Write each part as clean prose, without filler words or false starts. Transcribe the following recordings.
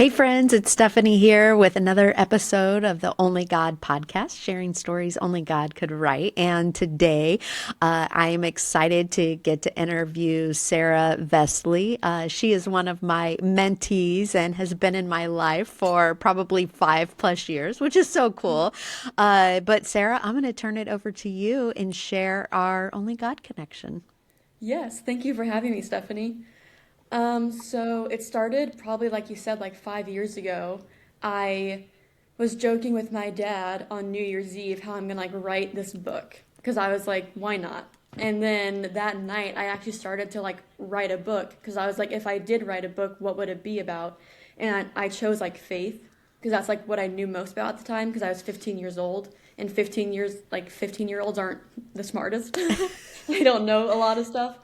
Hey friends, it's Stephanie here with another episode of the Only God podcast, sharing stories only God could write. And today I am excited to get to interview Sarah Vessely. She is one of my mentees and has been in my life for probably 5+ years, which is so cool. But Sarah, I'm going to turn it over to you and share our Only God connection. Yes, thank you for having me, Stephanie. So it started probably like you said, like 5 years ago. I was joking with my dad on New Year's Eve how I'm gonna like write this book because I was like, why not? And then that night, I actually started to like write a book because I was like, if I did write a book, what would it be about? And I chose like faith because that's like what I knew most about at the time because I was 15 years old. And 15 years, like 15-year-olds aren't the smartest. They don't know a lot of stuff.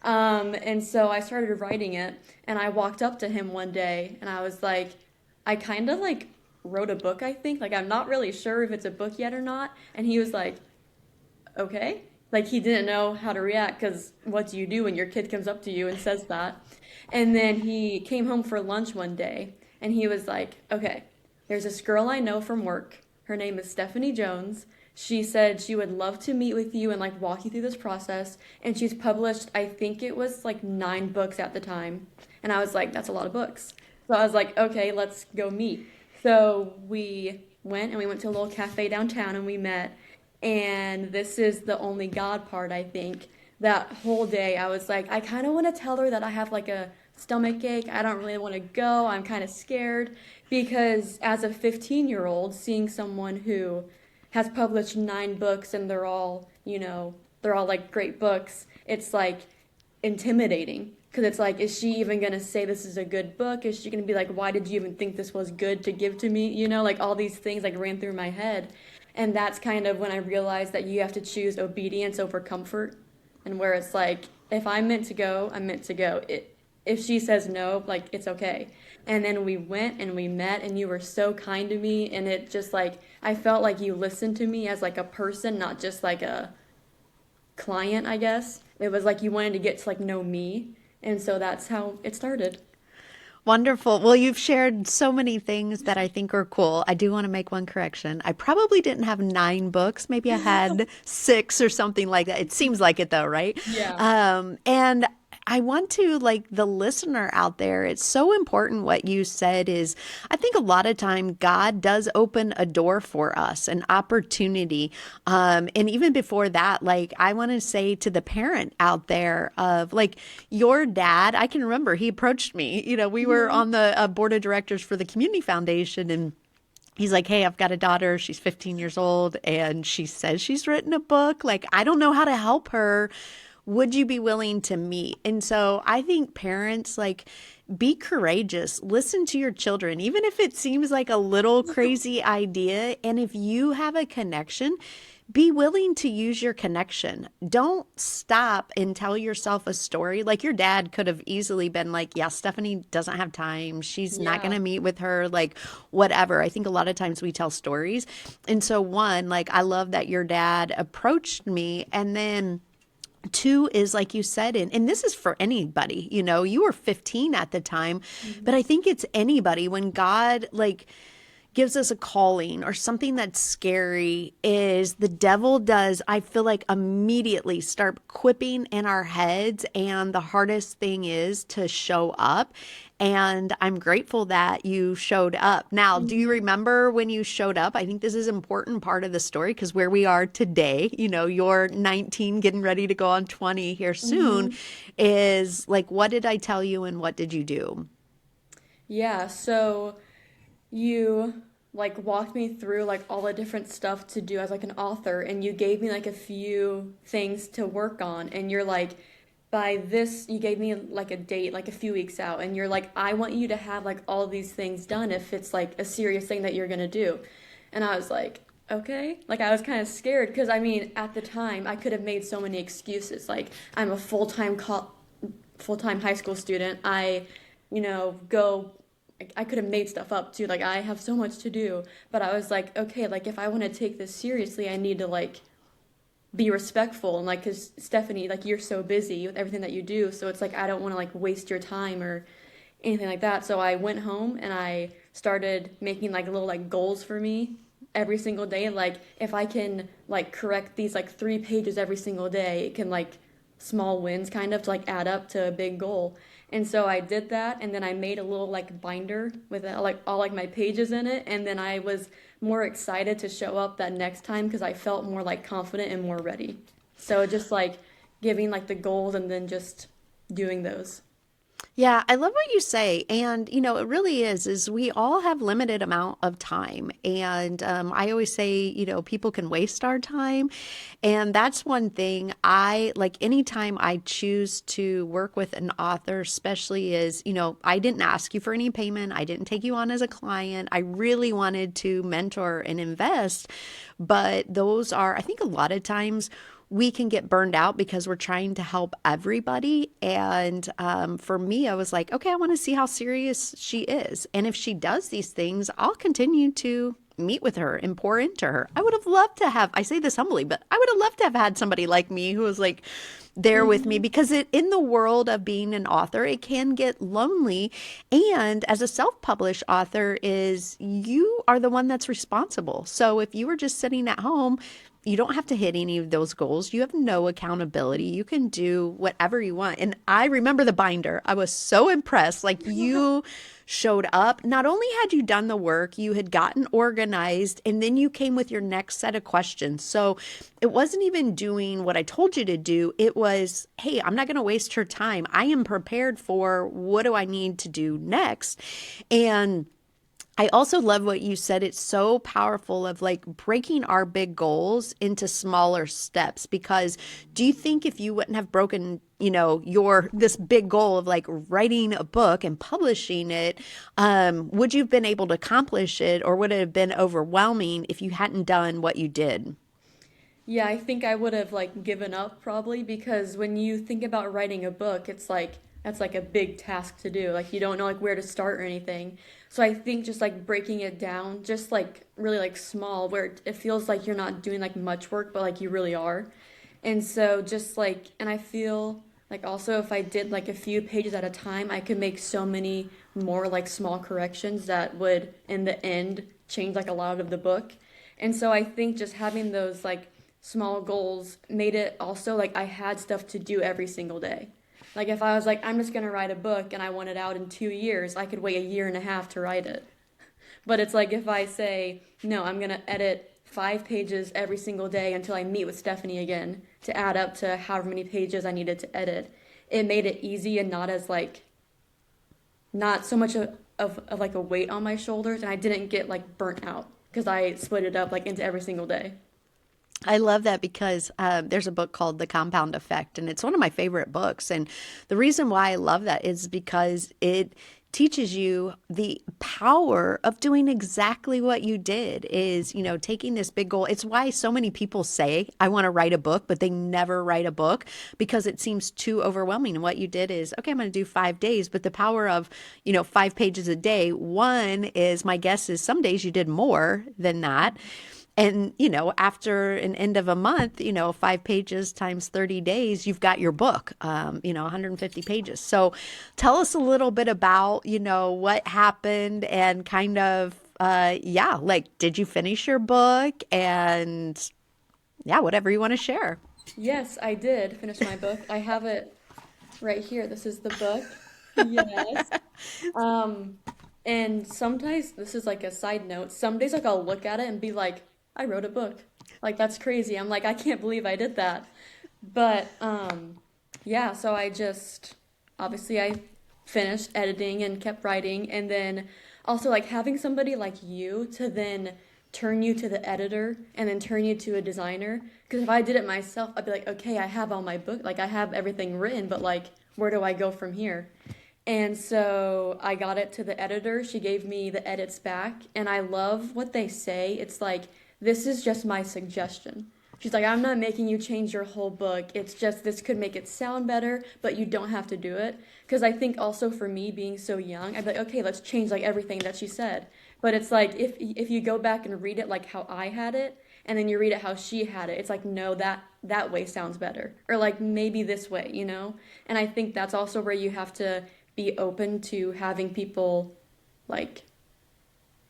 And so I started writing it, and I walked up to him one day, and I was like, I kind of like wrote a book, I think. Like, I'm not really sure if it's a book yet or not. And he was like, okay. Like, he didn't know how to react because what do you do when your kid comes up to you and says that? And then he came home for lunch one day, and he was like, okay, there's this girl I know from work. Her name is Stephanie Jones. She said she would love to meet with you and like walk you through this process. And she's published, I think it was like 9 books at the time. And I was like, that's a lot of books. So I was like, okay, let's go meet. So we went to a little cafe downtown and we met. And this is the only God part, I think. That whole day, I was like, I kind of want to tell her that I have like a stomach ache. I don't really want to go. I'm kind of scared because as a 15-year-old, seeing someone who has published 9 books and they're all like great books, it's like intimidating. Because it's like, is she even going to say this is a good book? Is she going to be like, why did you even think this was good to give to me? Like all these things like ran through my head. And that's kind of when I realized that you have to choose obedience over comfort. And where it's like, if I'm meant to go, I'm meant to go. If she says no, like it's okay. And then we went and we met, and you were so kind to me. And it just like, I felt like you listened to me as like a person, not just like a client, I guess. It was like you wanted to get to like know me. And so that's how it started. Wonderful. Well, you've shared so many things that I think are cool. I do want to make one correction. I probably didn't have 9 books. Maybe I had 6 or something like that. It seems like it though, right? Yeah. And I want to like the listener out there. It's so important what you said is I think a lot of time God does open a door for us, an opportunity. And even before that, like I want to say to the parent out there of like your dad, I can remember he approached me. We were Mhm. on the board of directors for the community foundation, and he's like, hey, I've got a daughter. She's 15 years old and she says she's written a book. Like, I don't know how to help her. Would you be willing to meet? And so I think parents, like, be courageous, listen to your children, even if it seems like a little crazy idea. And if you have a connection, be willing to use your connection. Don't stop and tell yourself a story. Like your dad could have easily been like, yeah, Stephanie doesn't have time. She's not going Yeah. to meet with her, like whatever. I think a lot of times we tell stories. And so, one, like, I love that your dad approached me. And then, two is like you said, and this is for anybody, you were 15 at the time, but Mhm. I think it's anybody when God, like, gives us a calling or something that's scary is the devil does, I feel like, immediately start quipping in our heads. And the hardest thing is to show up. And I'm grateful that you showed up. Now, do you Mhm. remember when you showed up? I think this is an important part of the story because where we are today, you're 19, getting ready to go on 20 here soon, Mhm. is like, what did I tell you and what did you do? Yeah, so you like walked me through like all the different stuff to do as like an author, and you gave me like a few things to work on, and you're like, by this you gave me like a date like a few weeks out, and you're like, I want you to have like all these things done if it's like a serious thing that you're gonna do. And I was like, okay. Like I was kind of scared because I mean at the time I could have made so many excuses, like I'm a full-time high school student. Go. I could have made stuff up too. Like I have so much to do, but I was like, okay, like if I want to take this seriously, I need to like be respectful and like, cause Stephanie, like you're so busy with everything that you do, so it's like I don't want to like waste your time or anything like that. So I went home and I started making like little like goals for me every single day. Like if I can like correct these like 3 pages every single day, it can like small wins kind of to like add up to a big goal. And so I did that, and then I made a little like binder with like all like my pages in it, and then I was more excited to show up that next time because I felt more like confident and more ready. So just like giving like the goals and then just doing those. Yeah, I love what you say. And, it really is we all have limited amount of time. And I always say, people can waste our time. And that's one thing I like anytime I choose to work with an author, especially is, I didn't ask you for any payment. I didn't take you on as a client. I really wanted to mentor and invest. But those are, I think a lot of times, we can get burned out because we're trying to help everybody. And for me, I was like, okay, I want to see how serious she is. And if she does these things, I'll continue to meet with her and pour into her. I would have loved to have, I say this humbly, but I would have loved to have had somebody like me who was like there with me Hmm. because in the world of being an author, it can get lonely. And as a self-published author is you are the one that's responsible. So if you were just sitting at home, you don't have to hit any of those goals. You have no accountability. You can do whatever you want. And I remember the binder. I was so impressed. Like you showed up. Not only had you done the work, you had gotten organized, and then you came with your next set of questions. So it wasn't even doing what I told you to do. It was, hey, I'm not going to waste her time. I am prepared for what do I need to do next. And I also love what you said. It's so powerful of like breaking our big goals into smaller steps. Because do you think if you wouldn't have broken, your this big goal of like writing a book and publishing it, would you have been able to accomplish it, or would it have been overwhelming if you hadn't done what you did? Yeah, I think I would have like given up probably because when you think about writing a book, it's like that's like a big task to do. Like you don't know like where to start or anything. So I think just like breaking it down, just like really like small where it feels like you're not doing like much work, but like you really are. And so just like and I feel like also if I did like a few pages at a time, I could make so many more like small corrections that would in the end change like a lot of the book. And so I think just having those like small goals made it also like I had stuff to do every single day. Like if I was like, I'm just gonna write a book and I want it out in 2 years, I could wait a year and a half to write it. But it's like if I say, no, I'm gonna edit 5 pages every single day until I meet with Stephanie again to add up to however many pages I needed to edit. It made it easy and not as like not so much of like a weight on my shoulders, and I didn't get like burnt out because I split it up like into every single day. I love that because there's a book called The Compound Effect, and it's one of my favorite books. And the reason why I love that is because it teaches you the power of doing exactly what you did is, taking this big goal. It's why so many people say, I want to write a book, but they never write a book because it seems too overwhelming. And what you did is, okay, I'm going to do 5 days, but the power of, 5 pages a day, one is my guess is some days you did more than that. And, after an end of a month, 5 pages times 30 days, you've got your book, 150 pages. So tell us a little bit about, what happened and kind of, yeah, like, did you finish your book? And yeah, whatever you want to share. Yes, I did finish my book. I have it right here. This is the book. Yes. Um, and sometimes this is like a side note. Some days like I'll look at it and be like, I wrote a book. Like that's crazy. I'm like, I can't believe I did that. But yeah, so I just obviously I finished editing and kept writing and then also like having somebody like you to then turn you to the editor and then turn you to a designer. Because if I did it myself, I'd be like, okay, I have all my book, like I have everything written, but like where do I go from here? And so I got it to the editor. She gave me the edits back, and I love what they say. It's like, this is just my suggestion. She's like, I'm not making you change your whole book. It's just this could make it sound better, but you don't have to do it. Because I think also for me being so young, I'd be like, okay, let's change like everything that she said. But it's like if you go back and read it like how I had it, and then you read it how she had it, it's like no, that way sounds better, or like maybe this way, you know. And I think that's also where you have to be open to having people like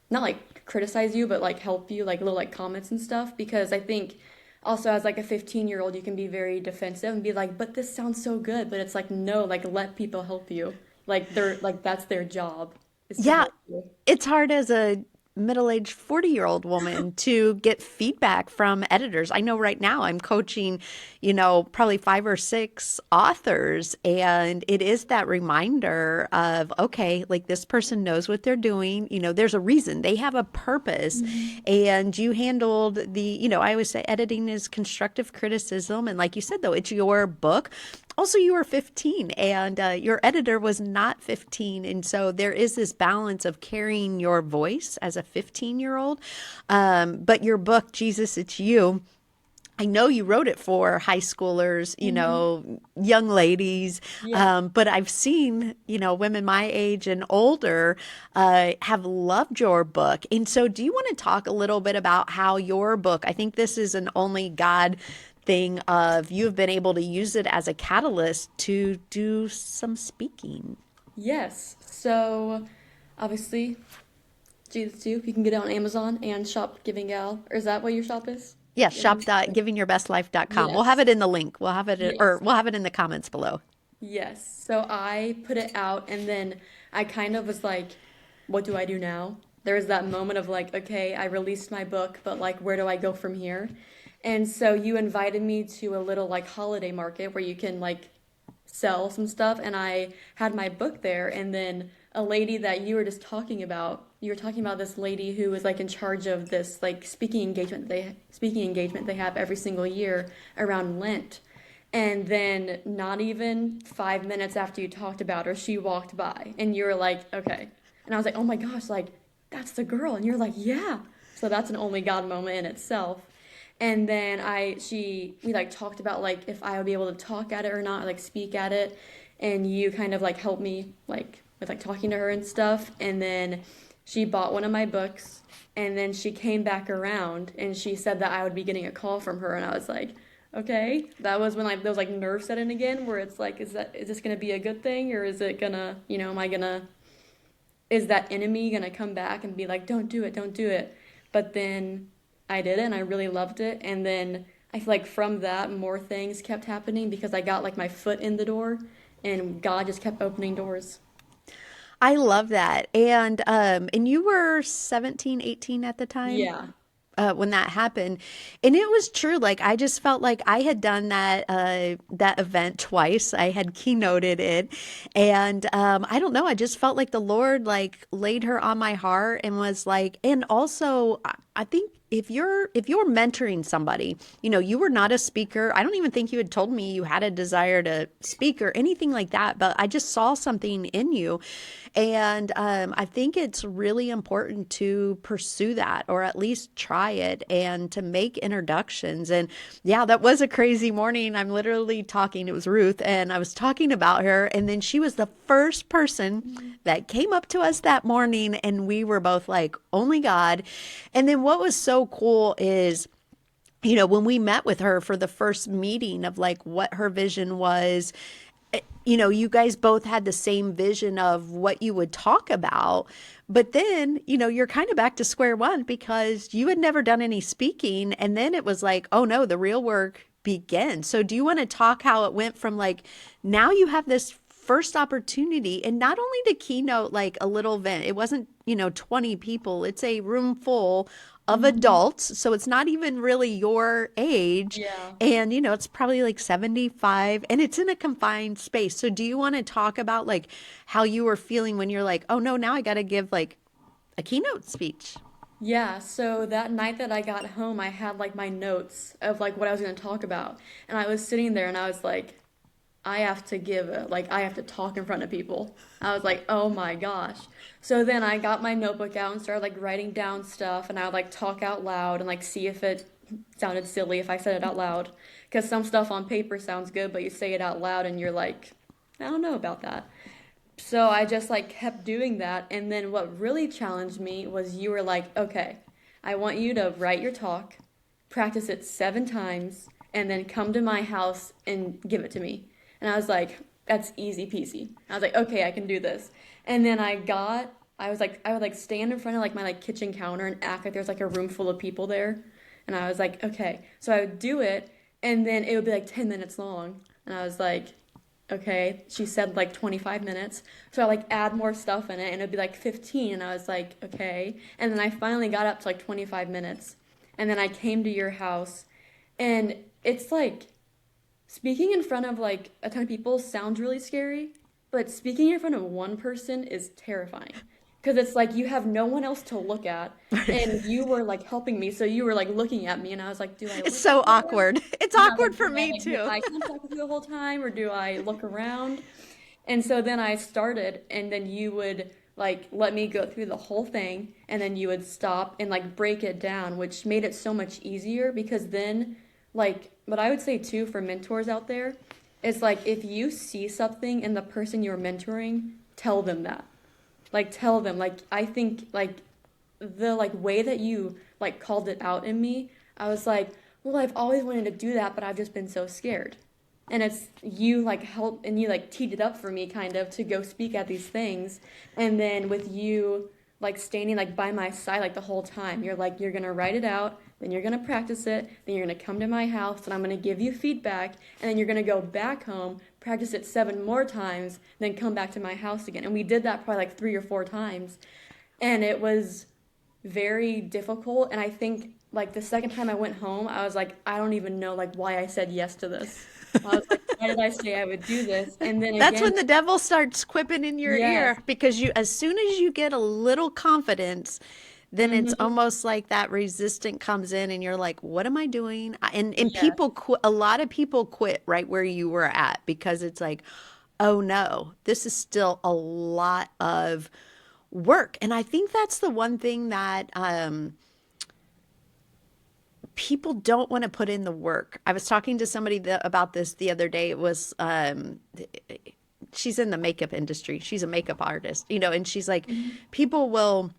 not like criticize you, but like help you, like little like comments and stuff. Because I think also as like a 15-year-old, you can be very defensive and be like, but this sounds so good. But it's like, no, like let people help you. Like they're like that's their job is to Yeah, help you. it's hard as a middle-aged 40-year-old woman to get feedback from editors. I know right now I'm coaching, probably 5 or 6 authors, and it is that reminder of, okay, like this person knows what they're doing. There's a reason. They have a purpose. Mhm. And you handled I always say editing is constructive criticism. And like you said, though, it's your book. Also, you were 15 and your editor was not 15. And so there is this balance of carrying your voice as a 15-year-old. But your book, Jesus, It's You, I know you wrote it for high schoolers, Mhm. young ladies, Yeah. but I've seen, women my age and older have loved your book. And so, do you want to talk a little bit about how your book, I think this is an only God thing of you've been able to use it as a catalyst to do some speaking? Yes. So obviously, Jesus too. You can get it on Amazon and shop Giving Gal. Or is that what your shop is? Yes, Giving. shop.givingyourbestlife.com. We'll have Yes. it in the link. We'll have it, or Yes. we'll have it in the comments below. Yes. So I put it out and then I kind of was like, what do I do now? There was that moment of like, okay, I released my book, but like, where do I go from here? And so you invited me to a little like holiday market where you can like sell some stuff. And I had my book there. And then a lady that you were just talking about, you were talking about this lady who was like in charge of this like speaking engagement they have every single year around Lent. And then, not even 5 minutes after you talked about her, she walked by, and you were like, okay. And I was like, oh my gosh, like, that's the girl. And you're like, yeah. So that's an only God moment in itself. And then we like talked about like if I would be able to talk at it or not, like speak at it. And you kind of like helped me like with like talking to her and stuff. And then she bought one of my books. And then she came back around and she said that I would be getting a call from her. And I was like, okay. That was when like those like nerves set in again, where it's like, is this gonna be a good thing, or is it gonna, am I gonna, is that enemy gonna come back and be like, don't do it, don't do it? But then I did it, and I really loved it, and then I feel like from that more things kept happening because I got like my foot in the door, and God just kept opening doors. I love that. And you were 17, 18 at the time Yeah. when that happened. And it was true. Like I just felt like I had done that event twice. I had keynoted it. And I don't know, I just felt like the Lord like laid her on my heart and was like, and also I think if you're mentoring somebody, you were not a speaker. I don't even think you had told me you had a desire to speak or anything like that, but I just saw something in you. And I think it's really important to pursue that or at least try it and to make introductions. And yeah, that was a crazy morning. I'm literally talking, it was Ruth, and I was talking about her. And then she was the first person that came up to us that morning. And we were both like, only God. And then what was so cool is, when we met with her for the first meeting of like what her vision was, you guys both had the same vision of what you would talk about. But then, you're kind of back to square one because you had never done any speaking. And then it was like, oh no, the real work begins. So, do you want to talk how it went from like now you have this first opportunity and not only to keynote like a little event, it wasn't, 20 people, it's a room full of Mhm. adults. So it's not even really your age. Yeah. And, it's probably like 75 and it's in a confined space. So do you want to talk about like how you were feeling when you're like, oh no, now I got to give like a keynote speech? Yeah, so that night that I got home, I had like my notes of like what I was going to talk about. And I was sitting there and I was like, I have to I have to talk in front of people. I was like, oh my gosh. So then I got my notebook out and started like writing down stuff, and I would like talk out loud and like see if it sounded silly if I said it out loud. Because some stuff on paper sounds good, but you say it out loud and you're like, I don't know about that. So I just like kept doing that. And then what really challenged me was you were like, okay, I want you to write your talk, practice it 7 times, and then come to my house and give it to me. And I was like, that's easy peasy. I was like, okay, I can do this. And then I was like, I would like stand in front of like my like kitchen counter and act like there's like a room full of people there. And I was like, okay. So I would do it, and then it would be like 10 minutes long. And I was like, okay. She said like 25 minutes. So I like add more stuff in it, and it'd be like 15. And I was like, okay. And then I finally got up to like 25 minutes. And then I came to your house, and it's like, speaking in front of like a ton of people sounds really scary, but speaking in front of one person is terrifying. Because it's like you have no one else to look at, and you were like helping me, so you were like looking at me, and I was like, do I It's look so at her? awkward. It's And I was awkward like, for do I me like make too. eye contact with you the whole time, or do I look around? And so then I started, and then you would like let me go through the whole thing, and then you would stop and like break it down, which made it so much easier because then, like, what I would say too for mentors out there is like if you see something in the person you're mentoring, tell them that. Like tell them. Like I think like the like way that you like called it out in me, I was like, well, I've always wanted to do that, but I've just been so scared. And it's you like help and you like teed it up for me kind of to go speak at these things. And then with you like standing like by my side like the whole time, you're like, you're gonna write it out, then you're gonna practice it, then you're gonna come to my house and I'm gonna give you feedback, and then you're gonna go back home, practice it 7 more times, then come back to my house again. And we did that probably like 3 or 4 times. And it was very difficult. And I think like the second time I went home, I was like, I don't even know like why I said yes to this. I was like, why did I say I would do this? And then That's again, when the devil starts quipping in your yes. ear because you, as soon as you get a little confidence, then it's Hmm. almost like that resistant comes in and you're like, what am I doing? And Yes. people quit, a lot of people quit right where you were at because it's like, oh no, this is still a lot of work. And I think that's the one thing that people don't want to put in the work. I was talking to somebody about this the other day. It was she's in the makeup industry. She's a makeup artist, and she's like, Hmm. people will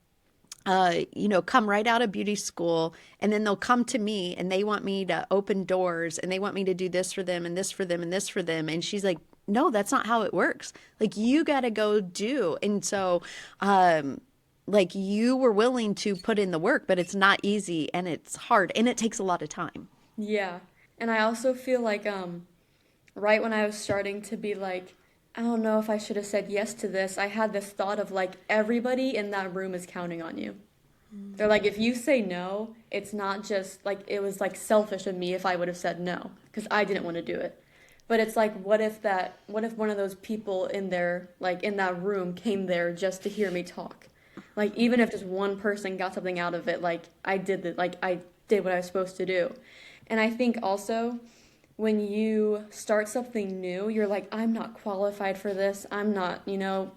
come right out of beauty school and then they'll come to me and they want me to open doors and they want me to do this for them and this for them and this for them. And she's like, no, that's not how it works. Like, you got to go do. And so, like, you were willing to put in the work, but it's not easy and it's hard and it takes a lot of time. Yeah. And I also feel like right when I was starting to be like, I don't know if I should have said yes to this, I had this thought of like everybody in that room is counting on you. They're like, if you say no, it's not just like it was like selfish of me if I would have said no because I didn't want to do it. But it's like, what if one of those people in there, like in that room, came there just to hear me talk? Like, even if just one person got something out of it, like I did what I was supposed to do. And I think also when you start something new, you're like, I'm not qualified for this. I'm not,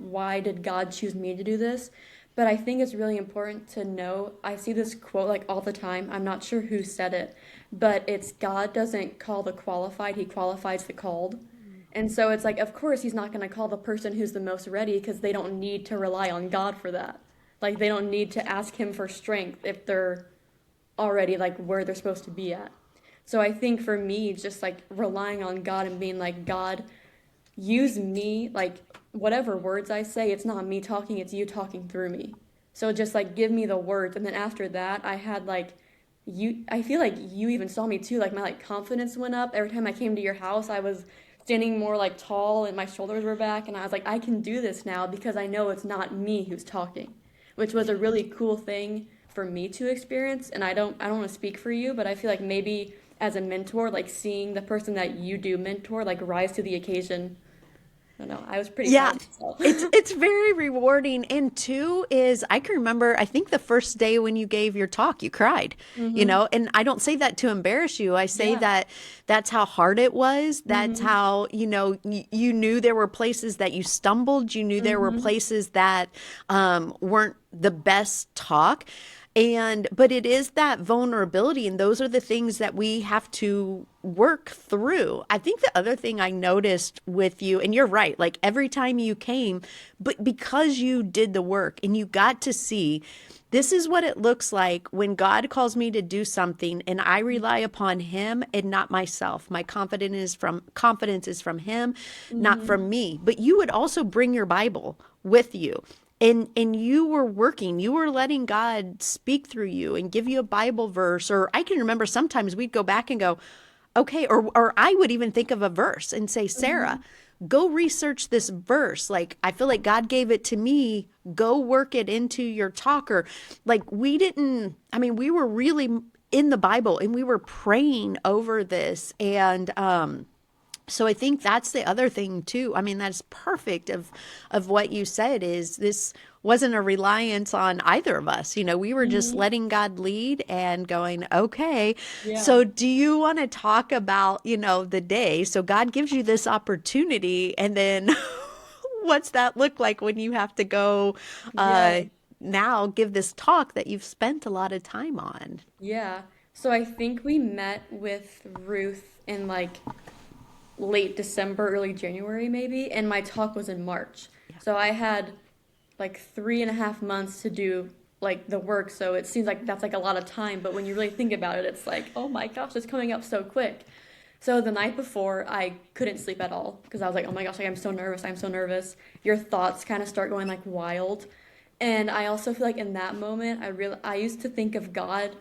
why did God choose me to do this? But I think it's really important to know. I see this quote like all the time. I'm not sure who said it, but it's God doesn't call the qualified, he qualifies the called. And so it's like, of course, he's not going to call the person who's the most ready because they don't need to rely on God for that. Like, they don't need to ask him for strength if they're already like where they're supposed to be at. So I think for me, just like relying on God and being like, God, use me, like whatever words I say, it's not me talking, it's you talking through me. So just like give me the words. And then after that, I had like, I feel like you even saw me too. Like my like confidence went up. Every time I came to your house, I was standing more like tall and my shoulders were back. And I was like, I can do this now because I know it's not me who's talking, which was a really cool thing for me to experience. And I don't want to speak for you, but I feel like maybe as a mentor, like seeing the person that you do mentor, like rise to the occasion. I don't know. I was pretty Yeah, proud of it's myself. it's very rewarding. And two is I can remember, I think the first day when you gave your talk, you cried, Hmm. and I don't say that to embarrass you. I say Yeah. that that's how hard it was. That's Hmm. how, you knew there were places that you stumbled. You knew there were Hmm. places that weren't the best talk. But it is that vulnerability, and those are the things that we have to work through. I think the other thing I noticed with you, and you're right, like every time you came, but because you did the work and you got to see this is what it looks like when God calls me to do something and I rely upon him and not myself. My confidence is from him, not Mm-hmm. from me. But you would also bring your Bible with you. And you were working, you were letting God speak through you and give you a Bible verse. Or I can remember sometimes we'd go back and go, okay, or I would even think of a verse and say, Sarah, Mm-hmm. go research this verse. Like, I feel like God gave it to me. Go work it into your talk. Or like, we didn't, I mean, we were really in the Bible and we were praying over this. And, so I think that's the other thing too. I mean, that's perfect of what you said is this wasn't a reliance on either of us. You know, we were just Mm-hmm. letting God lead and going, okay. Yeah. So do you want to talk about, the day? So God gives you this opportunity and then what's that look like when you have to go Yeah. now give this talk that you've spent a lot of time on? Yeah. So I think we met with Ruth in like late December, early January, maybe, and my talk was in March. Yeah. So I had like 3.5 months to do like the work. So it seems like that's like a lot of time, but when you really think about it, it's like, oh my gosh, it's coming up so quick. So the night before, I couldn't sleep at all because I was like, oh my gosh, like I'm so nervous, I'm so nervous. Your thoughts kind of start going like wild. And I also feel like in that moment, I used to think of God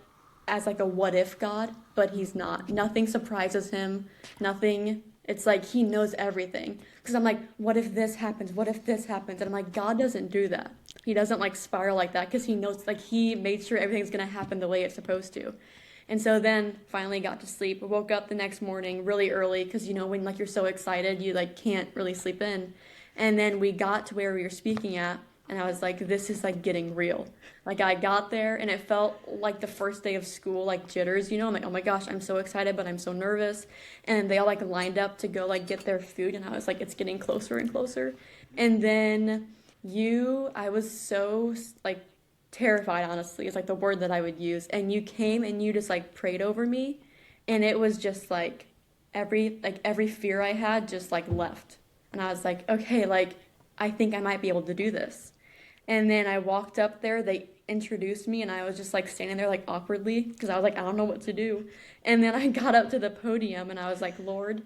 as like a what if God, but he's not. Nothing surprises him. Nothing. It's like he knows everything. Because I'm like, what if this happens? What if this happens? And I'm like, God doesn't do that. He doesn't like spiral like that because he knows like he made sure everything's gonna happen the way it's supposed to. And so then finally got to sleep. Woke up the next morning really early because when like you're so excited, you like can't really sleep in. And then we got to where we were speaking at, and I was like, this is like getting real. Like I got there and it felt like the first day of school, like jitters, I'm like, oh my gosh, I'm so excited, but I'm so nervous. And they all like lined up to go like get their food, and I was like, it's getting closer and closer. And then I was so like terrified, honestly, is like the word that I would use. And you came and you just like prayed over me, and it was just like every fear I had just like left. And I was like, okay, like I think I might be able to do this. And then I walked up there, they introduced me, and I was just like standing there like awkwardly because I was like, I don't know what to do. And then I got up to the podium and I was like, Lord,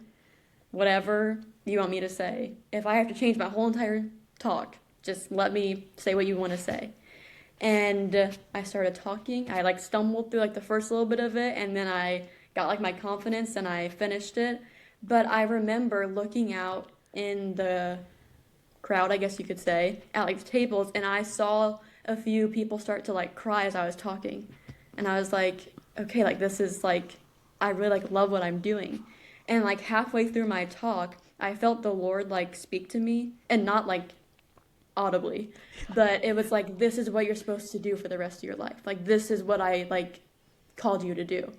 whatever you want me to say. If I have to change my whole entire talk, just let me say what you want to say. And I started talking. I like stumbled through like the first little bit of it, and then I got like my confidence and I finished it. But I remember looking out in the crowd, I guess you could say, at like the tables, and I saw a few people start to like cry as I was talking. And I was like, okay, like this is like I really like love what I'm doing. And like halfway through my talk, I felt the Lord like speak to me, and not like audibly, but it was like, this is what you're supposed to do for the rest of your life. Like this is what I like called you to do.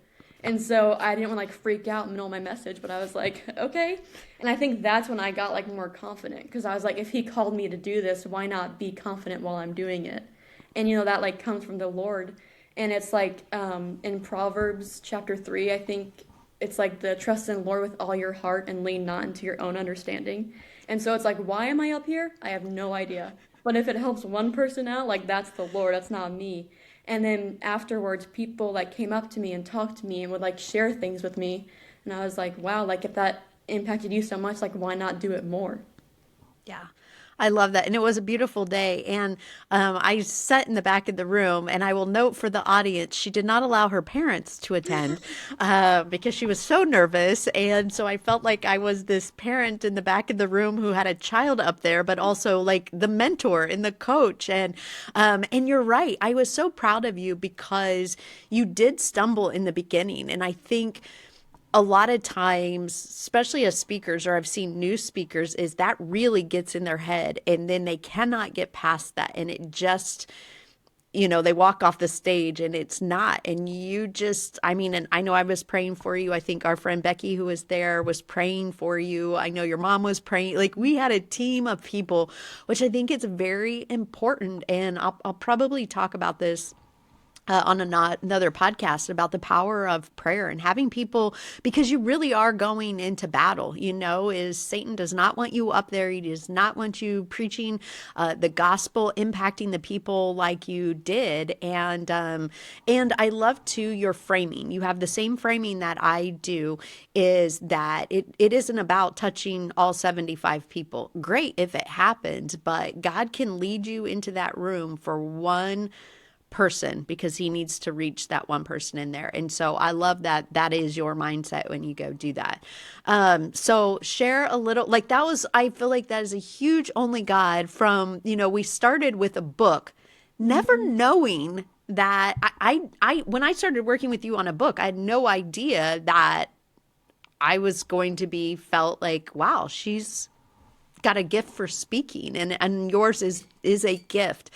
And so I didn't want to like freak out in the middle of my message, but I was like, okay. And I think that's when I got like more confident, because I was like, if he called me to do this, why not be confident while I'm doing it? And that like comes from the Lord. And it's like in Proverbs chapter 3, I think it's like the trust in the Lord with all your heart and lean not into your own understanding. And so it's like, why am I up here? I have no idea. But if it helps one person out, like that's the Lord, that's not me. And then afterwards, people like came up to me and talked to me and would like share things with me. And I was like, wow, like if that impacted you so much, like why not do it more? Yeah. I love that. And it was a beautiful day. And I sat in the back of the room, and I will note for the audience, she did not allow her parents to attend because she was so nervous. And so I felt like I was this parent in the back of the room who had a child up there, but also like the mentor and the coach. And you're right. I was so proud of you because you did stumble in the beginning. And I think a lot of times, especially as speakers, or I've seen new speakers, is that really gets in their head and then they cannot get past that. And it just, they walk off the stage and it's not. And you just, I mean, and I know I was praying for you. I think our friend Becky, who was there, was praying for you. I know your mom was praying. Like we had a team of people, which I think is very important. And I'll probably talk about this on another podcast about the power of prayer and having people, because you really are going into battle, is Satan does not want you up there. He does not want you preaching the gospel, impacting the people like you did. And I love too your framing. You have the same framing that I do, is that it isn't about touching all 75 people. Great if it happens, but God can lead you into that room for one person because he needs to reach that one person in there. And so I love that that is your mindset when you go do that. So share a little, like that was, I feel like that is a huge only God from, we started with a book, never Hmm. knowing that when I started working with you on a book, I had no idea that I was going to be felt like, wow, she's got a gift for speaking, and yours is a gift.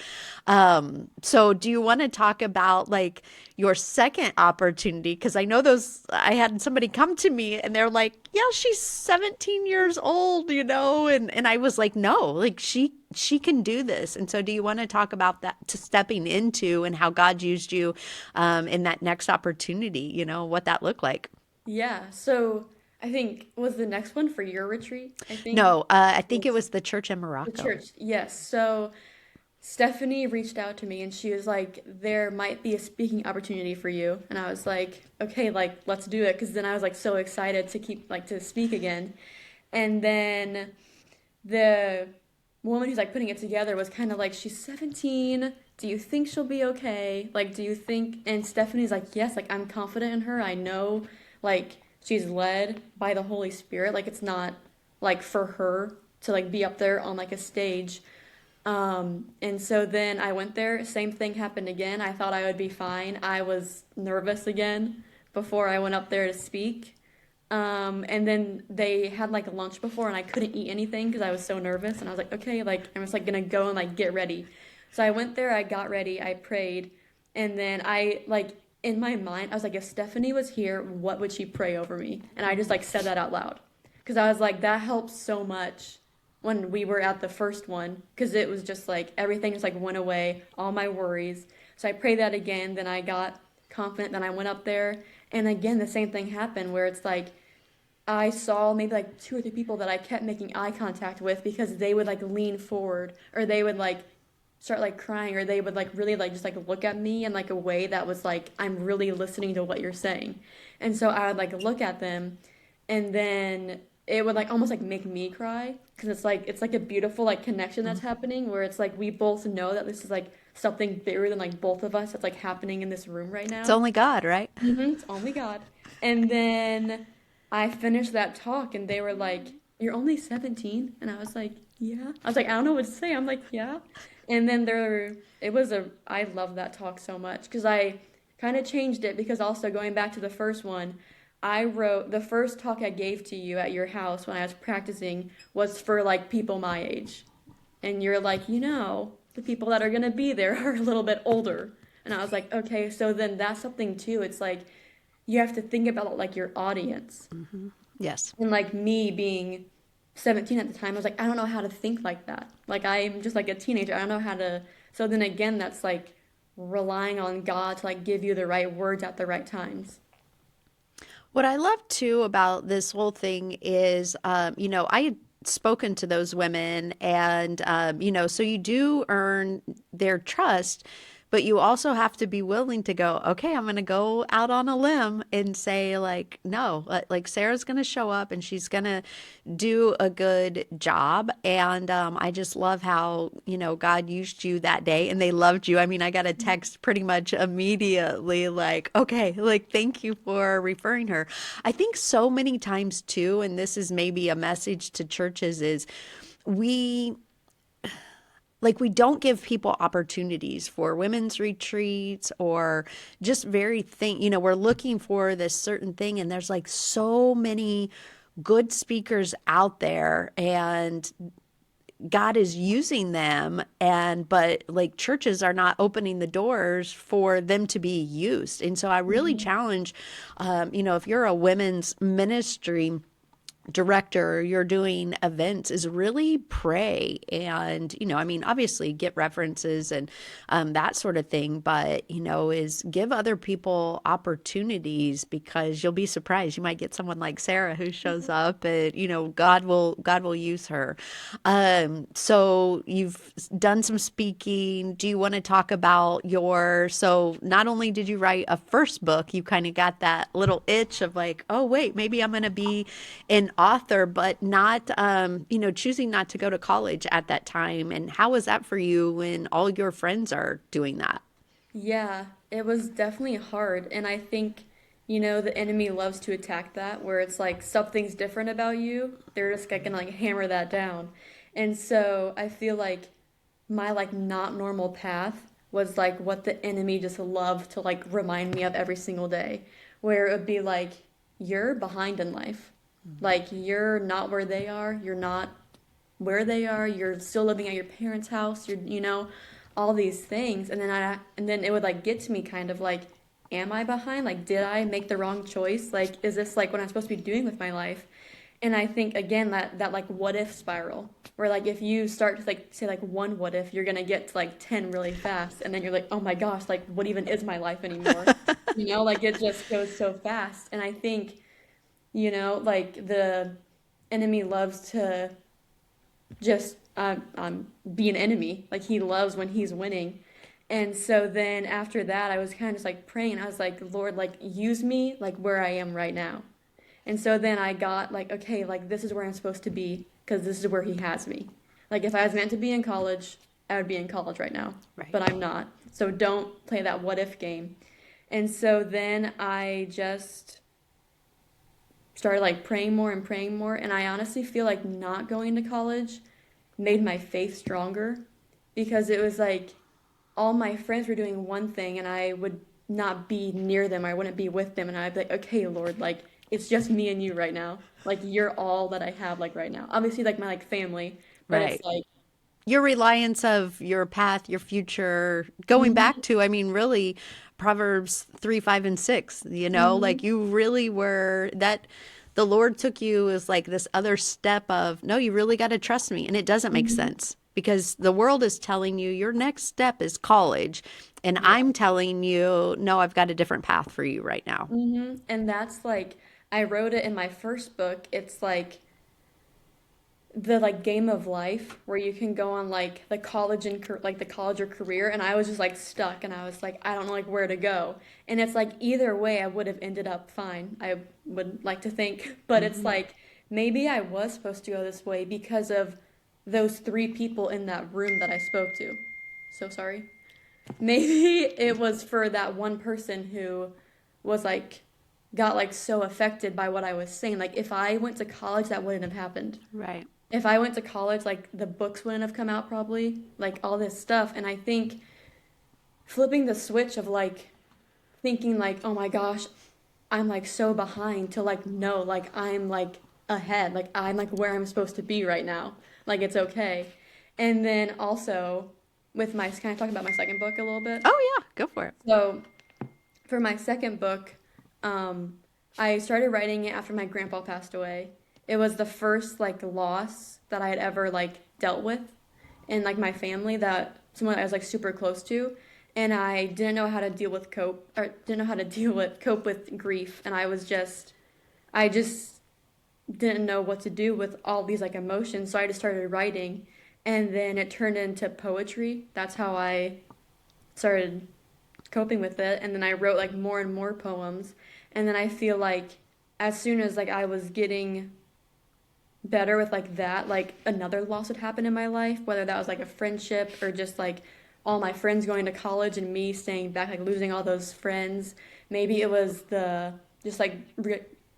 So do you want to talk about like your second opportunity? Because I know I had somebody come to me and they're like, yeah, she's 17 years old, and I was like, no, like she can do this. And so do you want to talk about that, to stepping into, and how God used you in that next opportunity, what that looked like? Yeah. So I think was the next one for your retreat, I think. No, I think it Was was the church in the Morocco. church. Yes. So Stephanie reached out to me and she was like, there might be a speaking opportunity for you. And I was like, okay, like, let's do it. Because then I was like so excited to keep, like, to speak again. And then the woman who's like putting it together was kind of like, she's 17. Do you think she'll be okay? Like, do you think? And Stephanie's like, yes, like, I'm confident in her. I know, like, she's led by the Holy Spirit. Like, it's not like for her to like be up there on like a stage. And so then I went there, same thing happened again. I thought I would be fine. I was nervous again before I went up there to speak. And then they had like a lunch before and I couldn't eat anything because I was so nervous. And I was like, okay, like I'm just like gonna go and like get ready. So I went there, I got ready, I prayed, and then I like in my mind, I was like, if Stephanie was here, what would she pray over me? And I just like said that out loud. Because I was like, that helps so much when we were at the first one. Because it was just like everything just like went away, all my worries. So I prayed that again, then I got confident, then I went up there. And again, the same thing happened where it's like I saw maybe like two or three people that I kept making eye contact with because they would like lean forward or they would like start like crying or they would like really like just like look at me in like a way that was like I'm really listening to what you're saying. And so I would like look at them and then it would like almost like make me cry because it's like a beautiful like connection that's happening where it's like we both know that this is like something bigger than like both of us that's like happening in this room right It's now. only God, right? It's only God. And then I finished that talk and they were like, "You're only 17?" And I was like, "Yeah." I was like, "I don't know what to say." I'm like, "Yeah." And then I love that talk so much because I kind of changed it because also going back to the first one, I wrote the first talk I gave to you at your house when I was practicing was for like people my age. And you're like, the people that are going to be there are a little bit older. And I was like, okay, so then that's something too. It's like you have to think about like your audience. Yes. And like me being 17 at the time, I was like, I don't know how to think like that. Like I'm just like a teenager. I don't know how to. So then again, that's like relying on God to like give you the right words at the right times. What I love too about this whole thing is, I had spoken to those women, and, so you do earn their trust, but you also have to be willing to go, okay, I'm going to go out on a limb and say, like, no, like Sarah's going to show up and she's going to do a good job. And I just love how, God used you that day and they loved you. I mean, I got a text pretty much immediately, like, okay, like, thank you for referring her. I think so many times too, and this is maybe a message to churches, is we we don't give people opportunities for women's retreats or just very thing, we're looking for this certain thing, and there's like so many good speakers out there, and God is using them, but like churches are not opening the doors for them to be used. And so I really Mhm. challenge, if you're a women's ministry, director, you're doing events, is really pray and, I mean, obviously get references and that sort of thing, but, is give other people opportunities because you'll be surprised. You might get someone like Sarah who shows up and, God will use her. So you've done some speaking. Do you want to talk about so not only did you write a first book, you kind of got that little itch of like, oh, wait, maybe I'm going to be an author, but not, choosing not to go to college at that time. And how was that for you when all your friends are doing that? Yeah, it was definitely hard. And I think, the enemy loves to attack that, where it's like something's different about you. They're just like, gonna like hammer that down. And so I feel like my like not normal path was like what the enemy just loved to like remind me of every single day, where it would be like, you're behind in life. Like you're not where they are. You're not where they are. You're still living at your parents' house. All these things. And then it would like get to me kind of like, am I behind? Like, did I make the wrong choice? Like, is this like what I'm supposed to be doing with my life? And I think again that like what if spiral, where like if you start to like say like one what if, you're gonna get to like 10 really fast, and then you're like, oh my gosh, like what even is my life anymore? Like it just goes so fast. And I think, like the enemy loves to just be an enemy. Like he loves when he's winning. And so then after that, I was kind of just like praying. I was like, Lord, like use me like where I am right now. And so then I got like, okay, like this is where I'm supposed to be because this is where he has me. Like if I was meant to be in college, I would be in college right now, Right. but I'm not. So don't play that what if game. And so then I just started like praying more and praying more. And I honestly feel like not going to college made my faith stronger because it was like all my friends were doing one thing and I would not be near them. I wouldn't be with them. And I'd be like, okay, Lord, like it's just me and you right now. Like you're all that I have like right now. Obviously like my like family, but it's Right. like, Your reliance of your path, your future, going back hmm to, I mean, really, Proverbs 3, 5, and 6, like hmm you really were that the Lord took you as like this other step of, no, you really got to trust me. And it doesn't make hmm sense because the world is telling you your next step is college. And yeah. I'm telling you, no, I've got a different path for you right now. And that's like, I wrote it in my first book. It's like, the like game of life where you can go on like the college and like the college or career, and I was just like stuck and I was like I don't know like where to go, and it's like either way I would have ended up fine, I would like to think, but it's Hmm. like maybe I was supposed to go this way because of those three people in that room that I spoke to. So sorry. Maybe it was for that one person who was like got like so affected by what I was saying. Like if I went to college that wouldn't have happened. Right. If I went to college, like the books wouldn't have come out probably, like all this stuff. And I think flipping the switch of like thinking like, oh my gosh, I'm like so behind to like no, like I'm like ahead, like I'm like where I'm supposed to be right now. Like it's okay. And then also with my, can I talk about my second book a little bit? Oh, yeah, go for it. So for my second book, um, I started writing it after my grandpa passed away. It was the first like loss that I had ever like dealt with in like my family, that someone I was like super close to, and I didn't know how to deal with cope with grief, and I just didn't know what to do with all these like emotions, so I just started writing, and then it turned into poetry. That's how I started coping with it, and then I wrote like more and more poems, and then I feel like as soon as like I was getting better with like that, like another loss had happened in my life, whether that was like a friendship or just like all my friends going to college and me staying back, like losing all those friends. Maybe it was the just like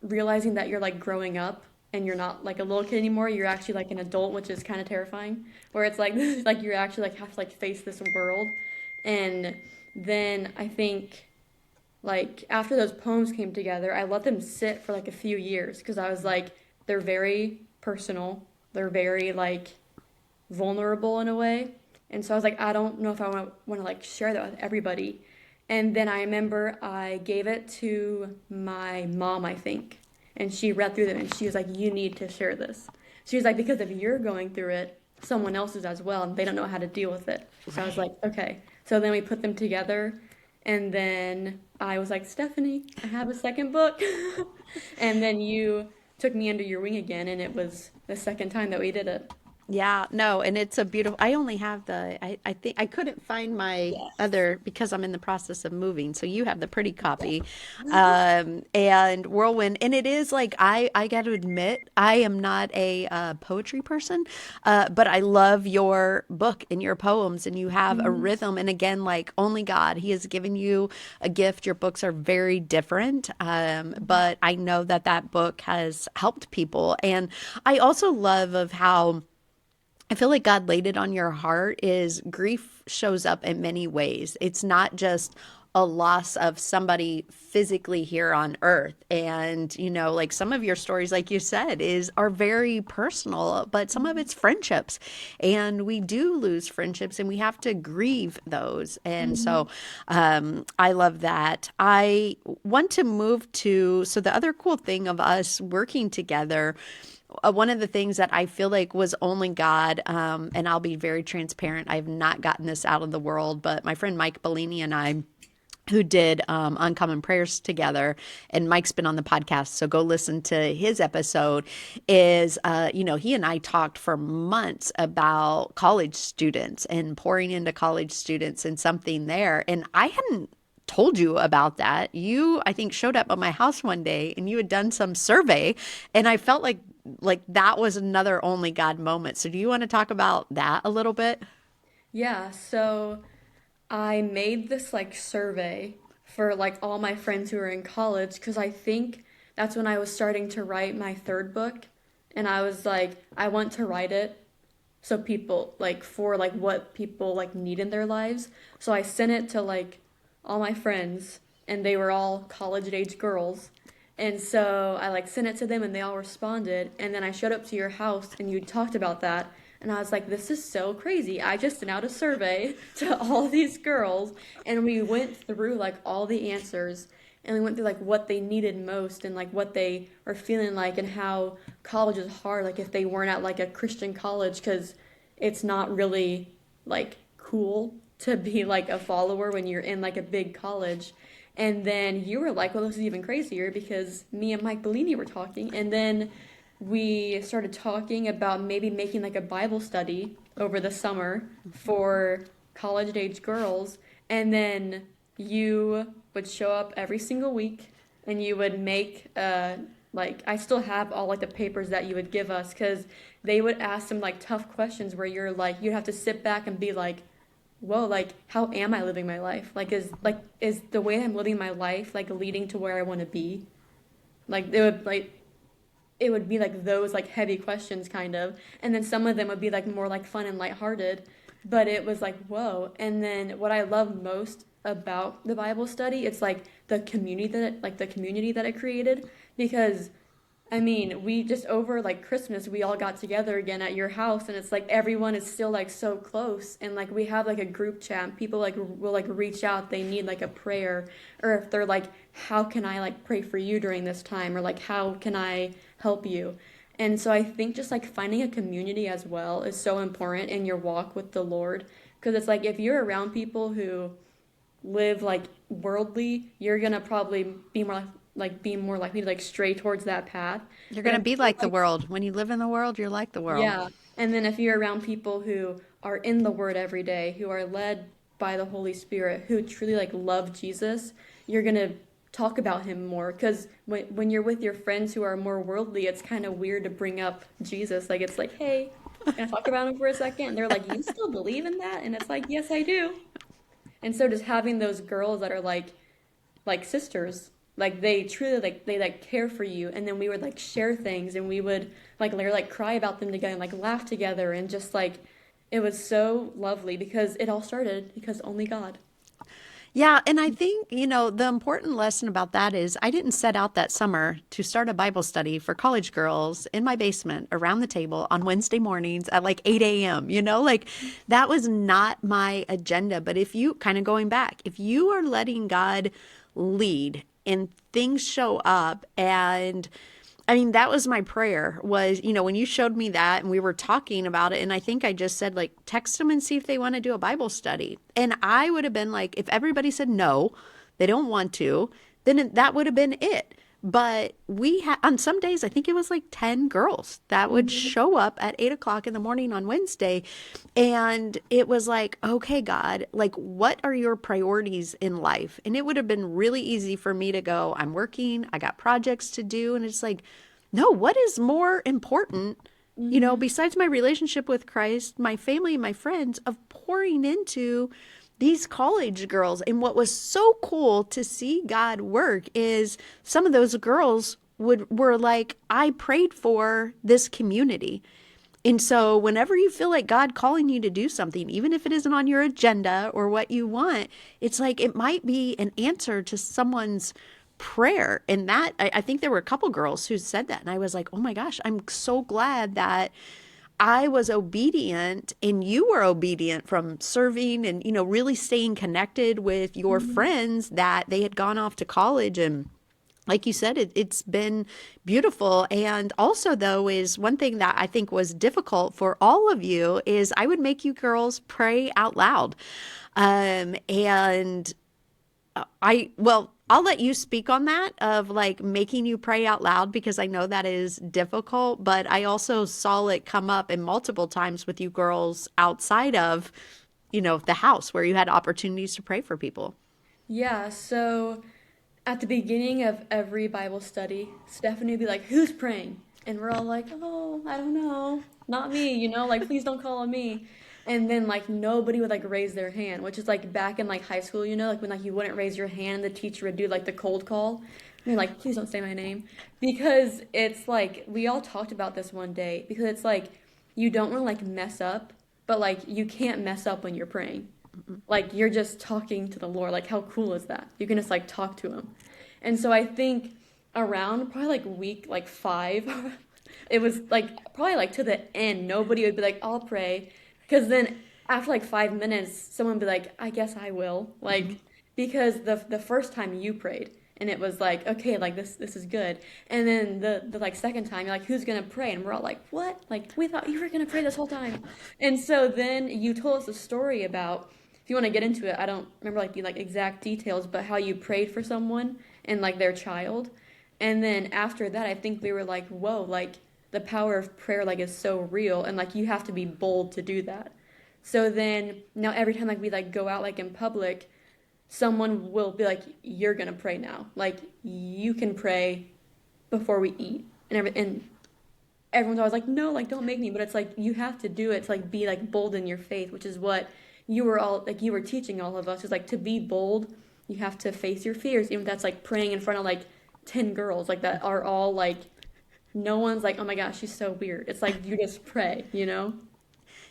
realizing that you're like growing up and you're not like a little kid anymore, you're actually like an adult, which is kind of terrifying, where it's like like you're actually like have to like face this world. And then I think like after those poems came together, I let them sit for like a few years because I was like, they're very personal, they're very like vulnerable in a way. And so I was like, I don't know if I want to like share that with everybody. And then I remember I gave it to my mom, I think. and she read through them and she was like, you need to share this. She was like, because if you're going through it, someone else is as well, and they don't know how to deal with it. So I was Right. like, okay. So then we put them together, and then I was like, Stephanie, I have a second book. And then you took me under your wing again, and it was the second time that we did it. Yeah, no, and it's a beautiful. I only have I think I couldn't find my Yes. other because I'm in the process of moving. So you have the pretty copy, and Whirlwind, and it is like I got to admit I am not a poetry person, but I love your book and your poems, and you have a Mhm. rhythm. And again, like only God, He has given you a gift. Your books are very different, but I know that that book has helped people, and I also love of how. I feel like God laid it on your heart is grief shows up in many ways. It's not just a loss of somebody physically here on earth. And, like some of your stories, like you said, are very personal, but some of it's friendships. And we do lose friendships and we have to grieve those. And so Mhm. I love that. I want to move to, so the other cool thing of us working together, one of the things that I feel like was only God, and I'll be very transparent, I've not gotten this out of the world, but my friend Mike Bellini and I, who did Uncommon Prayers together, and Mike's been on the podcast, so go listen to his episode. He and I talked for months about college students and pouring into college students and something there, and I hadn't told you about that. You, I think, showed up at my house one day and you had done some survey, and I felt like that was another only God moment. So do you want to talk about that a little bit? Yeah, so I made this like survey for like all my friends who are in college because I think that's when I was starting to write my third book. And I was like, I want to write it so people like for like what people like need in their lives. So I sent it to like all my friends and they were all college age girls. And so I like sent it to them and they all responded. And then I showed up to your house and you talked about that. And I was like, this is so crazy. I just sent out a survey to all these girls and we went through like all the answers and we went through like what they needed most and like what they are feeling like and how college is hard like if they weren't at like a Christian college because it's not really like cool to be like a follower when you're in like a big college. And then you were like, well, this is even crazier because me and Mike Bellini were talking. And then we started talking about maybe making like a Bible study over the summer for college age girls. And then you would show up every single week and you would make like I still have all like the papers that you would give us because they would ask some like tough questions where you're like you have to sit back and be like, whoa, like how am I living my life? Is the way I'm living my life like leading to where I want to be? Like it would be like those like heavy questions kind of. And then some of them would be like more like fun and lighthearted. But it was like, whoa. And then what I love most about the Bible study, it's like the community that it created because I mean, we just over like Christmas, we all got together again at your house, and it's like everyone is still like so close, and like we have like a group chat. People like will like reach out, they need like a prayer, or if they're like, how can I like pray for you during this time, or like how can I help you? And so I think just like finding a community as well is so important in your walk with the Lord, because it's like if you're around people who live like worldly, you're gonna probably be more likely to like stray towards that path. You're But going to if be you're like the like world. When you live in the world, you're like the world. yeah, and then if you're around people who are in the Word every day, who are led by the Holy Spirit, who truly like love Jesus, you're gonna talk about him more. Because when you're with your friends who are more worldly, it's kind of weird to bring up Jesus. Like it's like, hey, can I talk about him for a second? And they're like, you still believe in that? And it's like, yes, I do. And so just having those girls that are like sisters, like they truly they like care for you, and then we would like share things, and we would like later like cry about them together, and like laugh together, and just like it was so lovely because it all started because only God. Yeah, and I think, the important lesson about that is I didn't set out that summer to start a Bible study for college girls in my basement around the table on Wednesday mornings at like 8 a.m. Like that was not my agenda. But if you kind of going back, if you are letting God lead and things show up and I mean, that was my prayer was, when you showed me that and we were talking about it, and I think I just said, like, text them and see if they want to do a Bible study. And I would have been like, if everybody said no, they don't want to, then that would have been it. But we had, on some days, I think it was like 10 girls that would Mhm. show up at 8 o'clock in the morning on Wednesday. And it was like, okay, God, like, what are your priorities in life? And it would have been really easy for me to go, I'm working, I got projects to do. And it's like, no, what is more important, Mhm. besides my relationship with Christ, my family, and my friends, of pouring into these college girls? And what was so cool to see God work is some of those girls were like, I prayed for this community. And so whenever you feel like God calling you to do something, even if it isn't on your agenda or what you want, it's like it might be an answer to someone's prayer. And that, I think there were a couple girls who said that. And I was like, oh my gosh, I'm so glad that I was obedient and you were obedient from serving and, really staying connected with your Mhm. friends that they had gone off to college. And like you said, it's been beautiful. And also, though, is one thing that I think was difficult for all of you is I would make you girls pray out loud. And well, I'll let you speak on that of like making you pray out loud because I know that is difficult, but I also saw it come up in multiple times with you girls outside of, the house where you had opportunities to pray for people. Yeah, so at the beginning of every Bible study, Stephanie would be like, "Who's praying?" And we're all like, "Oh, I don't know. Not me, like please don't call on me." And then like nobody would like raise their hand, which is like back in like high school, like when like you wouldn't raise your hand, the teacher would do like the cold call. And you're like, "Please don't say my name." Because it's like we all talked about this one day because it's like you don't want to like mess up, but like you can't mess up when you're praying. Like you're just talking to the Lord. Like how cool is that? You can just like talk to him. And so I think around probably like week like 5, it was like probably like to the end, nobody would be like, I'll pray. Because then after like 5 minutes, someone would be like, I guess I will. Mm-hmm. Like because the first time you prayed and it was like, okay, like this is good. And then the like second time, you're like, who's gonna pray? And we're all like, what? Like we thought you were gonna pray this whole time. And so then you told us a story about if you want to get into it, I don't remember like the like exact details, but how you prayed for someone and like their child. And then after that, I think we were like, whoa, like the power of prayer like is so real and like you have to be bold to do that. So then now every time like we like go out like in public, someone will be like, you're gonna pray now. Like you can pray before we eat. And everyone's always like, no, like don't make me. But it's like you have to do it to like be like bold in your faith, which is what you were teaching all of us is like to be bold, you have to face your fears, even if that's like praying in front of like 10 girls like that are all like no one's like, oh my gosh, she's so weird. It's like you just pray.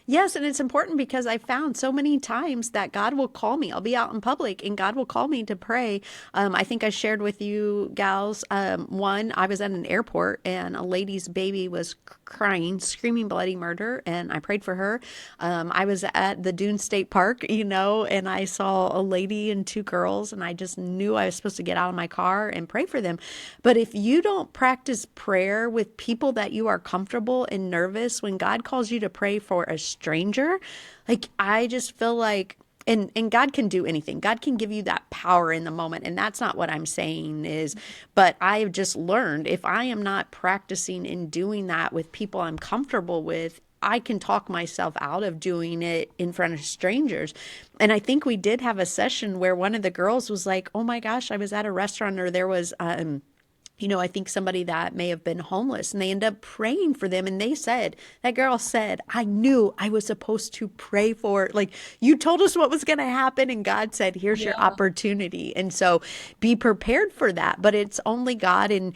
Yes, and it's important because I found so many times that God will call me. I'll be out in public and God will call me to pray. I think I shared with you gals. One, I was at an airport and a lady's baby was crying, screaming bloody murder, and I prayed for her. I was at the Dune State Park, and I saw a lady and two girls, and I just knew I was supposed to get out of my car and pray for them. But if you don't practice prayer with people that you are comfortable and nervous, when God calls you to pray for a stranger, like I just feel like and God can do anything. God can give you that power in the moment. And that's not what I'm saying is, but I've just learned if I am not practicing in doing that with people I'm comfortable with, I can talk myself out of doing it in front of strangers. And I think we did have a session where one of the girls was like, oh my gosh, I was at a restaurant or there was, I think somebody that may have been homeless and they end up praying for them. And that girl said, I knew I was supposed to pray for it. Like you told us what was going to happen. And God said, here's your Yeah. opportunity. And so be prepared for that. But it's only God and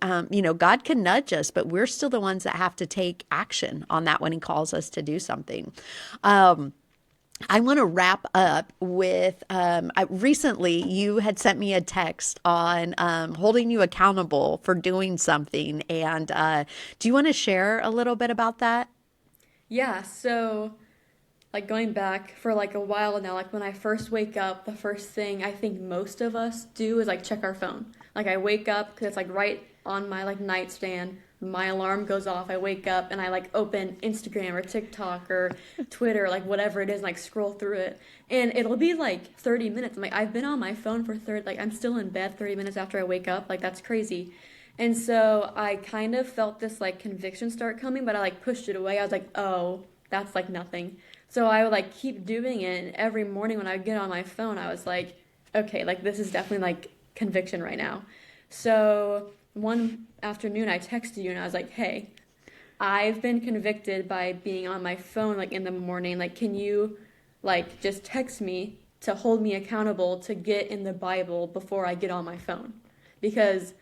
God can nudge us, but we're still the ones that have to take action on that when he calls us to do something. Um, I want to wrap up with recently you had sent me a text on holding you accountable for doing something. And do you want to share a little bit about that? Yeah, so like going back for like a while now, like when I first wake up, the first thing I think most of us do is like check our phone. Like I wake up because it's like right. on my like nightstand, my alarm goes off, I wake up and I like open Instagram or TikTok or Twitter, like whatever it is, and like scroll through it. And it'll be like 30 minutes. I'm like, I've been on my phone for 30, like I'm still in bed 30 minutes after I wake up. Like that's crazy. And so I kind of felt this like conviction start coming, but I like pushed it away. I was like, oh, that's like nothing. So I would like keep doing it. And every morning when I would get on my phone, I was like, okay, like this is definitely like conviction right now. So one afternoon I texted you and I was like, hey, I've been convicted by being on my phone like in the morning. Like, can you like just text me to hold me accountable to get in the Bible before I get on my phone? Because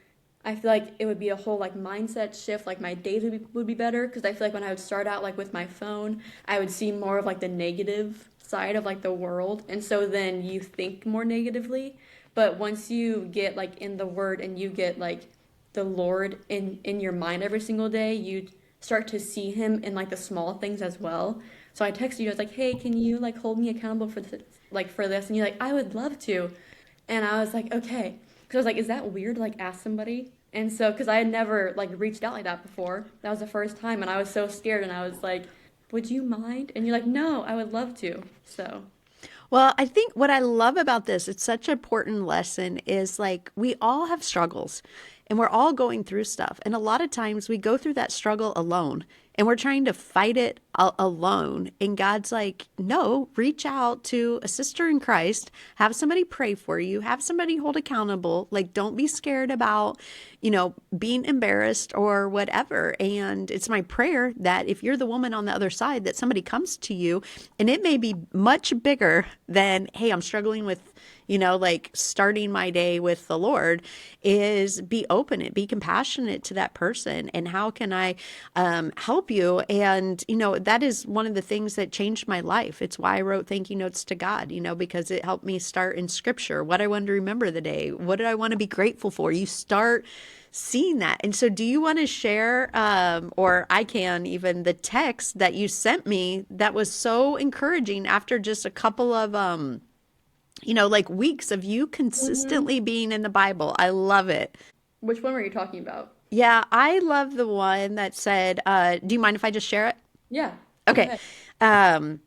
I feel like it would be a whole like mindset shift. Like my days would be better because I feel like when I would start out like with my phone, I would see more of like the negative side of like the world, and so then you think more negatively. But once you get like in the Word and you get like the Lord in your mind every single day, you start to see Him in like the small things as well. So I texted you. I was like, "Hey, can you like hold me accountable for this, like for this?" And you're like, "I would love to." And I was like, "Okay." Because I was like, "Is that weird to like ask somebody?" And so, because I had never like reached out like that before, that was the first time, and I was so scared. And I was like, "Would you mind?" And you're like, "No, I would love to." So, Well, I think what I love about this, it's such an important lesson, is like we all have struggles and we're all going through stuff. And a lot of times we go through that struggle alone and we're trying to fight it alone. And God's like, no, reach out to a sister in Christ, have somebody pray for you, have somebody hold accountable. Like, don't be scared about, being embarrassed or whatever. And it's my prayer that if you're the woman on the other side, that somebody comes to you, and it may be much bigger than, hey, I'm struggling with, like starting my day with the Lord, is be open and be compassionate to that person. And how can I help you? And, that is one of the things that changed my life. It's why I wrote thank you notes to God, because it helped me start in scripture. What I wanted to remember the day. What did I want to be grateful for? You start seeing that. And so do you want to share, or I can even, the text that you sent me that was so encouraging after just a couple of, like weeks of you hmm. consistently being in the Bible. I love it. Which one were you talking about? Yeah, I love the one that said, do you mind if I just share it? Yeah, go Okay. ahead. Um,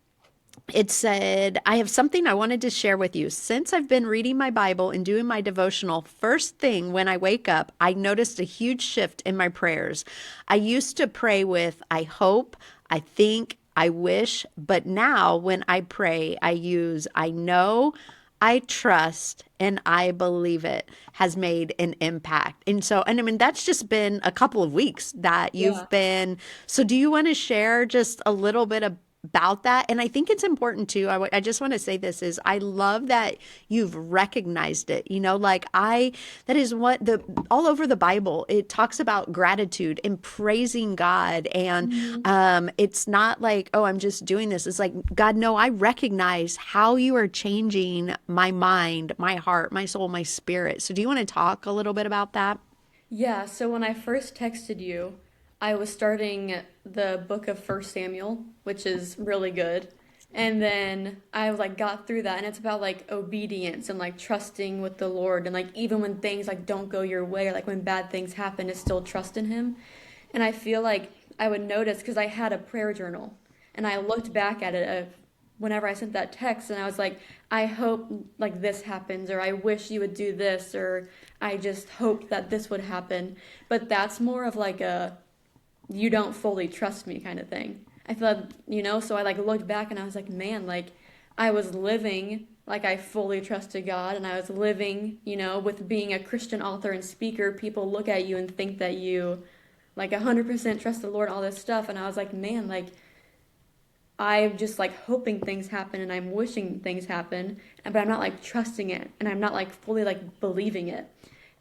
it said, I have something I wanted to share with you. Since I've been reading my Bible and doing my devotional, first thing when I wake up, I noticed a huge shift in my prayers. I used to pray with, I hope, I think, I wish, but now when I pray, I use, I know, I trust, and I believe it has made an impact. And I mean, that's just been a couple of weeks that Yeah. you've been. So, do you want to share just a little bit about that? And I think it's important too. I just want to say this is I love that you've recognized it. Like that is what all over the Bible, it talks about gratitude and praising God. And Hmm. it's not like, oh, I'm just doing this. It's like, God, no, I recognize how you are changing my mind, my heart, my soul, my spirit. So do you want to talk a little bit about that? Yeah, so when I first texted you, I was starting the book of First Samuel, which is really good. And then I like got through that, and it's about like obedience and like trusting with the Lord, and like even when things like don't go your way, or like when bad things happen, to still trust in Him. And I feel like I would notice because I had a prayer journal, and I looked back at it whenever I sent that text, and I was like, I hope like this happens, or I wish you would do this, or I just hoped that this would happen. But that's more of like a you don't fully trust me kind of thing. I feel like, so I like looked back and I was like, man, like I was living like I fully trusted God, and I was living, with being a Christian author and speaker, people look at you and think that you like 100% trust the Lord, all this stuff. And I was like, man, like I'm just like hoping things happen and I'm wishing things happen, but I'm not like trusting it and I'm not like fully like believing it.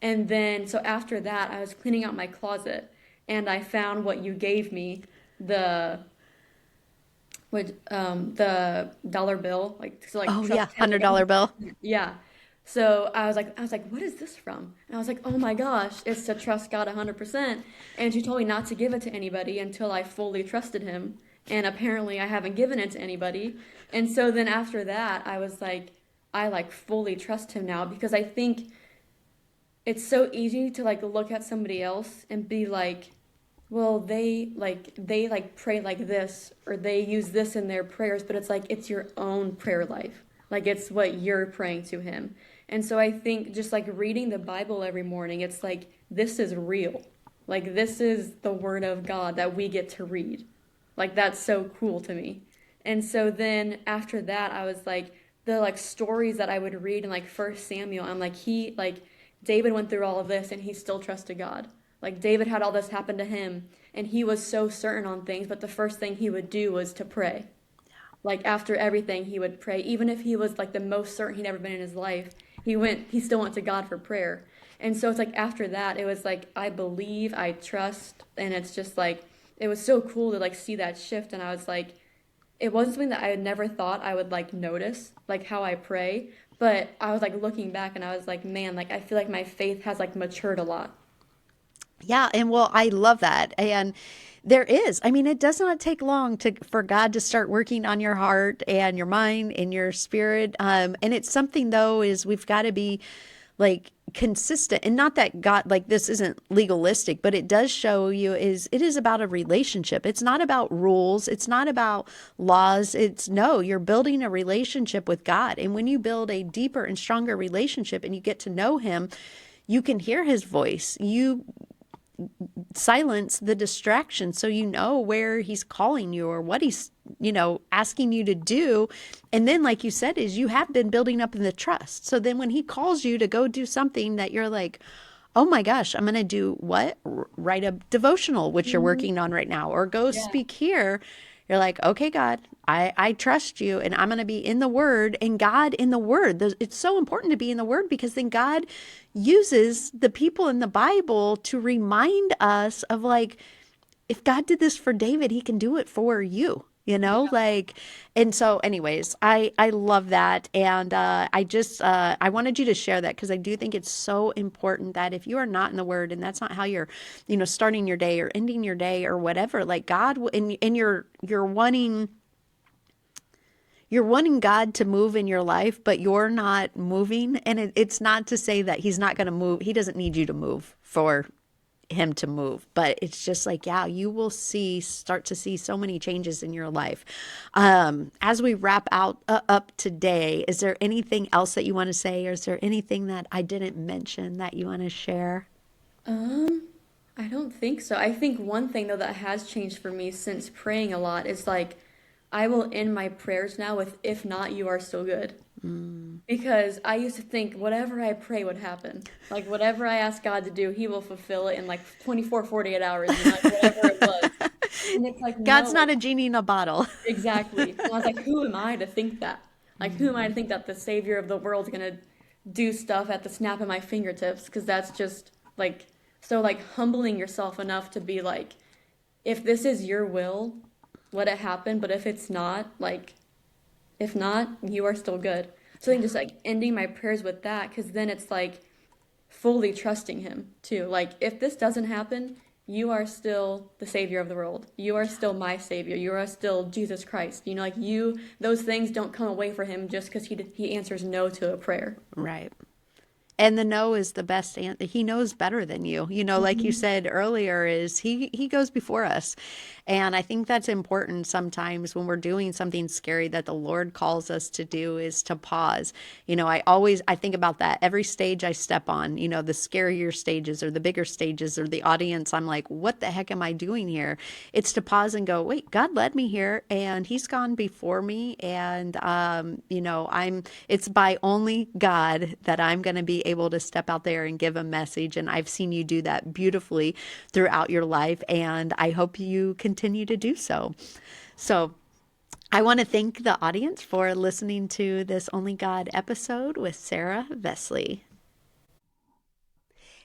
And then so after that, I was cleaning out my closet and I found what you gave me, the the dollar bill, like to like Oh, yeah. trust him like $100 bill. 100%. Yeah. So I was like, what is this from? And I was like, oh my gosh, it's to trust God 100%. And she told me not to give it to anybody until I fully trusted him. And apparently I haven't given it to anybody. And so then after that, I was like, I like fully trust him now because I think it's so easy to like look at somebody else and be like, well, they pray like this or they use this in their prayers, but it's like it's your own prayer life. Like it's what you're praying to him. And so I think just like reading the Bible every morning, it's like this is real. Like this is the word of God that we get to read. Like that's so cool to me. And so then after that, I was like the like stories that I would read in like First Samuel, I'm like David went through all of this and he still trusted God. Like David had all this happen to him and he was so certain on things, but the first thing he would do was to pray. Like after everything he would pray, even if he was like the most certain he'd ever been in his life, he still went to God for prayer. And so it's like after that, it was like I believe, I trust, and it's just like it was so cool to like see that shift. And I was like, it wasn't something that I had never thought I would like notice, like how I pray. But I was like looking back and I was like, man, like I feel like my faith has like matured a lot. Yeah, and well, I love that. And there is, I mean, it does not take long to for God to start working on your heart and your mind and your spirit. And it's something though is we've got to be like consistent, and not that God like this isn't legalistic, but it does show you is it is about a relationship. It's not about rules. It's not about laws. It's no, you're building a relationship with God. And when you build a deeper and stronger relationship and you get to know him, you can hear his voice. You silence the distraction so you know where he's calling you or what he's asking you to do. And then like you said is you have been building up in the trust, so then when he calls you to go do something that you're like, oh my gosh, I'm going to do what? Write a devotional, which you're Hmm. working on right now, or go Yeah. speak here. You're like, okay, God, I trust you and I'm going to be in the word, and God in the word. It's so important to be in the word because then God uses the people in the Bible to remind us of like, if God did this for David, he can do it for you, like, and so anyways, I love that. And I wanted you to share that because I do think it's so important that if you are not in the word and that's not how you're, starting your day or ending your day or whatever, like God, and you're wanting God to move in your life, but you're not moving. And it's not to say that he's not going to move. He doesn't need you to move for him to move, but it's just like, yeah, you will start to see so many changes in your life. As we wrap up today, is there anything else that you want to say? Or is there anything that I didn't mention that you want to share? Um, I don't think so. I think one thing though that has changed for me since praying a lot is like I will end my prayers now with if not, you are still good. Because I used to think whatever I pray would happen. Like whatever I ask God to do, he will fulfill it in like 24, 48 hours, like whatever it was. And it's like no, God's like not a genie in a bottle. exactly. And I was like, who am I to think that? Like who am I to think that the savior of the world's gonna do stuff at the snap of my fingertips? Because that's just like so like humbling yourself enough to be like, if this is your will, let it happen. But if it's not, like if not, you are still good. So then just like ending my prayers with that, because then it's like fully trusting him too. Like if this doesn't happen, you are still the savior of the world. You are still my savior. You are still Jesus Christ. Like those things don't come away for him just because he answers no to a prayer. Right. And the no is the best answer. He knows better than you. Like you Hmm. said earlier, is he goes before us. And I think that's important sometimes when we're doing something scary that the Lord calls us to do is to pause. I think about that every stage I step on, the scarier stages or the bigger stages or the audience. I'm like, what the heck am I doing here? It's to pause and go, wait, God led me here and he's gone before me. And, it's by only God that I'm going to be able to step out there and give a message. And I've seen you do that beautifully throughout your life. And I hope you continue to do so. So I want to thank the audience for listening to this Only God episode with Sarah Vessely.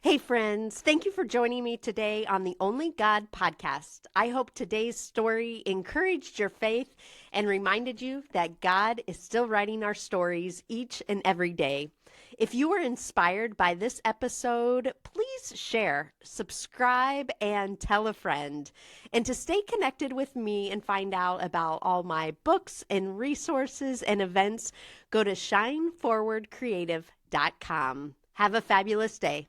Hey, friends, thank you for joining me today on the Only God podcast. I hope today's story encouraged your faith and reminded you that God is still writing our stories each and every day. If you were inspired by this episode, please share, subscribe, and tell a friend. And to stay connected with me and find out about all my books and resources and events, go to shineforwardcreative.com. Have a fabulous day.